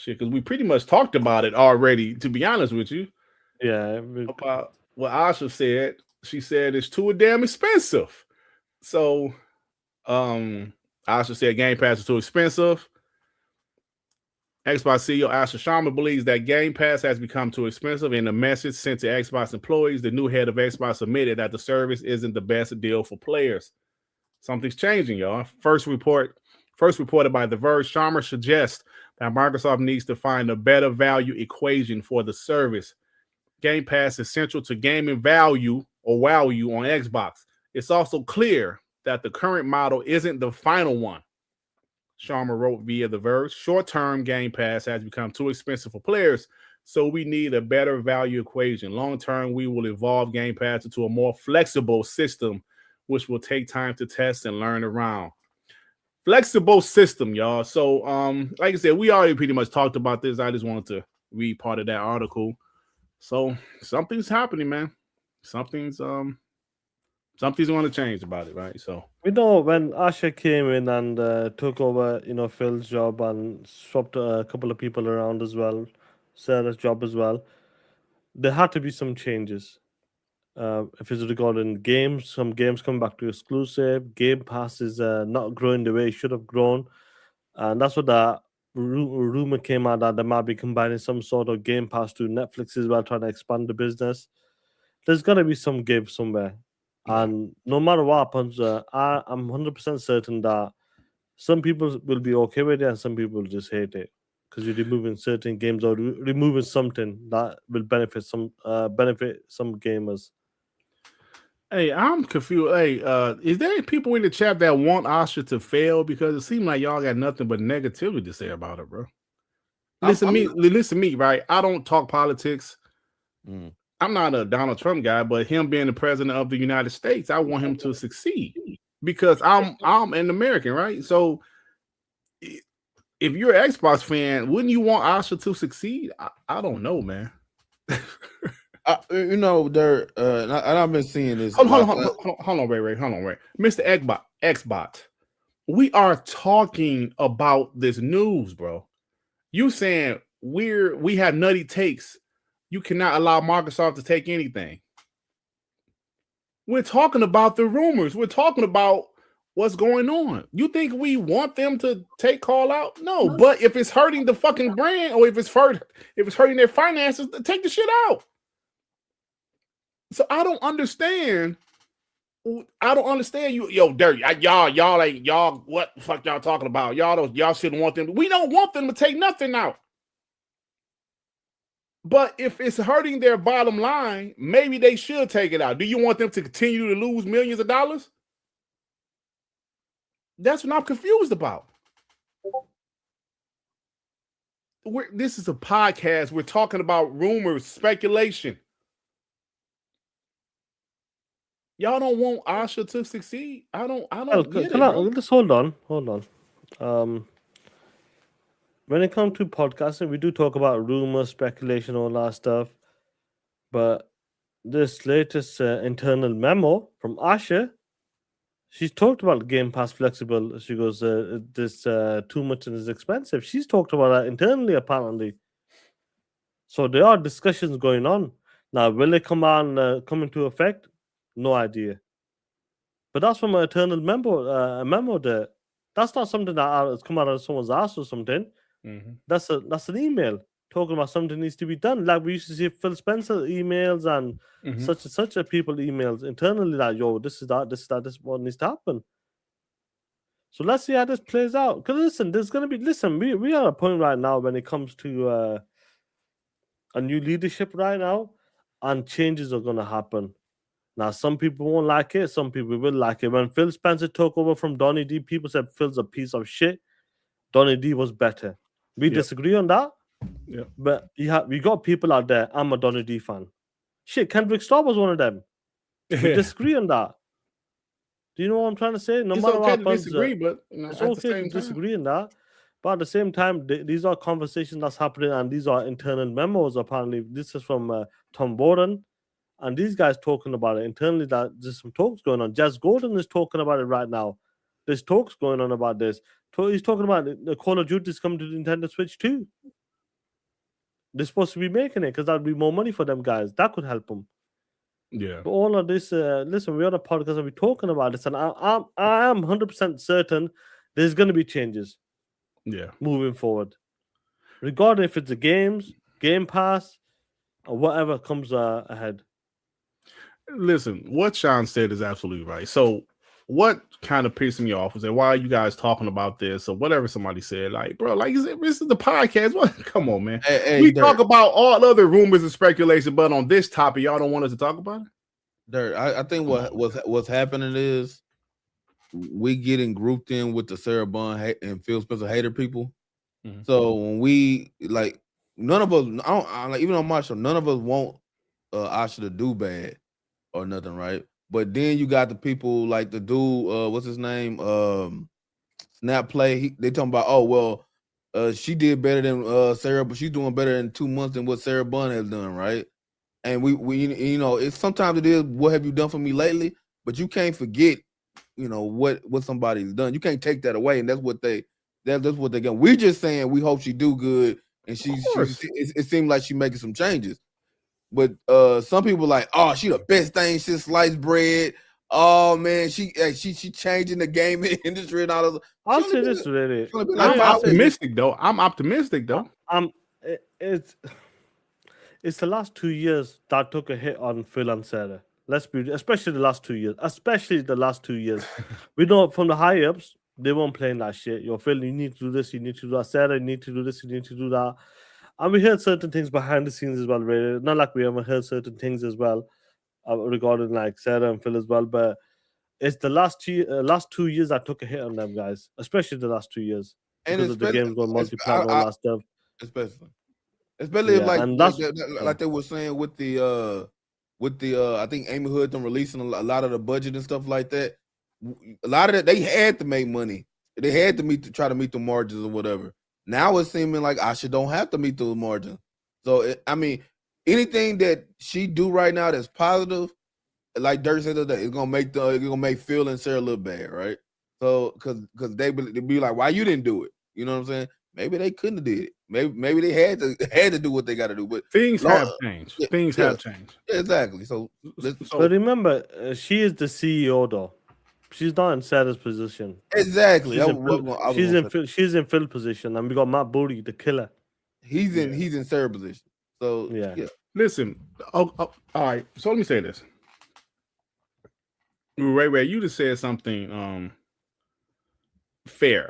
shit, because we pretty much talked about it already. To be honest with you, Yeah, about what Asha said. She said it's too damn expensive. So, Asha said Game Pass is too expensive. Xbox CEO Asha Sharma believes that Game Pass has become too expensive. In a message sent to Xbox employees, the new head of Xbox admitted that the service isn't the best deal for players. Something's changing, y'all. First reported by The Verge, Sharma suggests that Microsoft needs to find a better value equation for the service. Game Pass is central to gaming value on Xbox. It's also clear that the current model isn't the final one. Sharma wrote via The Verge. Short-term Game Pass has become too expensive for players, so we need a better value equation. Long-term, we will evolve Game Pass into a more flexible system, which will take time to test and learn around. Flexible system, y'all. So, like I said, we already pretty much talked about this. I just wanted to read part of that article. So something's happening, man. Something's going to change about it, right? So when Asha came in and took over, Phil's job and swapped a couple of people around as well, Sarah's job as well, there had to be some changes. If it's regarding games, some games come back to exclusive. Game Pass is not growing the way it should have grown, and that's what the rumor came out that they might be combining some sort of Game Pass to Netflix as well, trying to expand the business. There's got to be some give somewhere, and no matter what happens, I'm 100% certain that some people will be okay with it and some people will just hate it because you're removing certain games or removing something that will benefit some gamers. hey, I'm confused. Hey, is there any people in the chat that want Asha to fail? Because it seems like y'all got nothing but negativity to say about it, bro. Listen to me, right? I don't talk politics. I'm not a Donald Trump guy, but him being the president of the United States, I want him to succeed because I'm an American, right? So if you're an Xbox fan, wouldn't you want Asha to succeed? I don't know, man. There, and I've been seeing this. Hold on, Ray. Mr. Xbox, we are talking about this news, bro. You saying we have nutty takes. You cannot allow Microsoft to take anything. We're talking about the rumors. We're talking about what's going on. You think we want them to take call out? No, but if it's hurting the fucking brand or if it's hurting their finances, take the shit out. So I don't understand you, yo, dirty. Y'all. What the fuck y'all talking about? Y'all shouldn't want them. We don't want them to take nothing out. But if it's hurting their bottom line, maybe they should take it out. Do you want them to continue to lose millions of dollars? That's what I'm confused about. This is a podcast. We're talking about rumors, speculation. Y'all don't want Asha to succeed. I don't get it. Just hold on. When it comes to podcasting, we do talk about rumors, speculation, all that stuff. But this latest internal memo from Asha, she's talked about Game Pass flexible. She goes, this too much and is expensive. She's talked about that internally, apparently. So there are discussions going on. Now, will it come into effect? No idea. But that's from an internal memo there. That's not something that has come out of someone's ass or something. Mm-hmm. That's an email talking about something needs to be done. Like we used to see Phil Spencer emails and such and such people emails internally that, yo, this is what needs to happen. So let's see how this plays out. Because listen, we are at a point right now when it comes to a new leadership right now, and changes are going to happen. Now, some people won't like it. Some people will like it. When Phil Spencer took over from Donny D, people said Phil's a piece of shit. Donny D was better. We disagree on that. Yeah. But we got people out there. I'm a Donny D fan. Shit, Kendrick Starr was one of them. We disagree on that. Do you know what I'm trying to say? No matter what happens, disagree, but it's okay to disagree on that. But at the same time, these are conversations that's happening, and these are internal memos. Apparently, this is from Tom Warren. And these guys talking about it internally, that there's some talks going on. Jazz Gordon is talking about it right now. There's talks going on about this. He's talking about the Call of Duty is coming to the Nintendo Switch too. They're supposed to be making it because that'd be more money for them guys. That could help them. Yeah. But all of this, listen, we're on a podcast and we're talking about this, and I am 100% certain there's going to be changes. Yeah. Moving forward, regardless if it's the games, Game Pass, or whatever comes ahead. Listen, what Sean said is absolutely right. So, what kind of pissed me off was that why are you guys talking about this or whatever somebody said? Like, bro, like this is the podcast. What? Come on, man. We talk about all other rumors and speculation, but on this topic, y'all don't want us to talk about it. Dirt. I think what's happening is we getting grouped in with the Sarah Bond and Phil Spencer hater people. Mhm. So when we like, none of us, like even on my show, none of us want Asha to do bad or nothing, right? But then you got the people like the dude, what's his name, Snap Play. They talking about, oh well, she did better than Sarah, but she's doing better in 2 months than what Sarah Bond has done, right? And we you know, it's sometimes it is what have you done for me lately, but you can't forget, you know, what somebody's done. You can't take that away, and that's what they get. We're just saying we hope she do good, and it seems like she's making some changes. But some people like, oh, she the best thing since sliced bread. Oh man, she changing the gaming industry and all this. I'll say this really. I'm optimistic though. It's the last 2 years that took a hit on Phil and Sarah. Especially the last 2 years. We know from the high ups, they weren't playing that shit. Yo, Phil, you need to do this, you need to do that. Sarah, you need to do this, you need to do that. And we heard certain things behind the scenes as well, really. Not like we haven't heard certain things as well regarding like Sarah and Phil as well. But it's the last 2 years that took a hit on them guys, especially the last 2 years. And because of the games going multi-plat and all that stuff. Especially like they were saying with the I think Amy Hood them releasing a lot of the budget and stuff like that. A lot of that they had to make money. They had to try to meet the margins or whatever. Now it's seeming like Asha don't have to meet those margins. So I mean, anything that she do right now that's positive, like Dirk said today, it's gonna make Phil and Sarah look bad, right? So because they be like, why you didn't do it? You know what I'm saying? Maybe they couldn't have did it. Maybe they had to do what they got to do. But things have changed. Yeah, things have changed. Yeah, exactly. So but remember, she is the CEO though. She's not in Sarah's position. Exactly. She's in Phil's position, and we got Matt Booty, the killer. He's in Sarah's position. So yeah. Listen. All right. So let me say this. Ray, you just said something fair.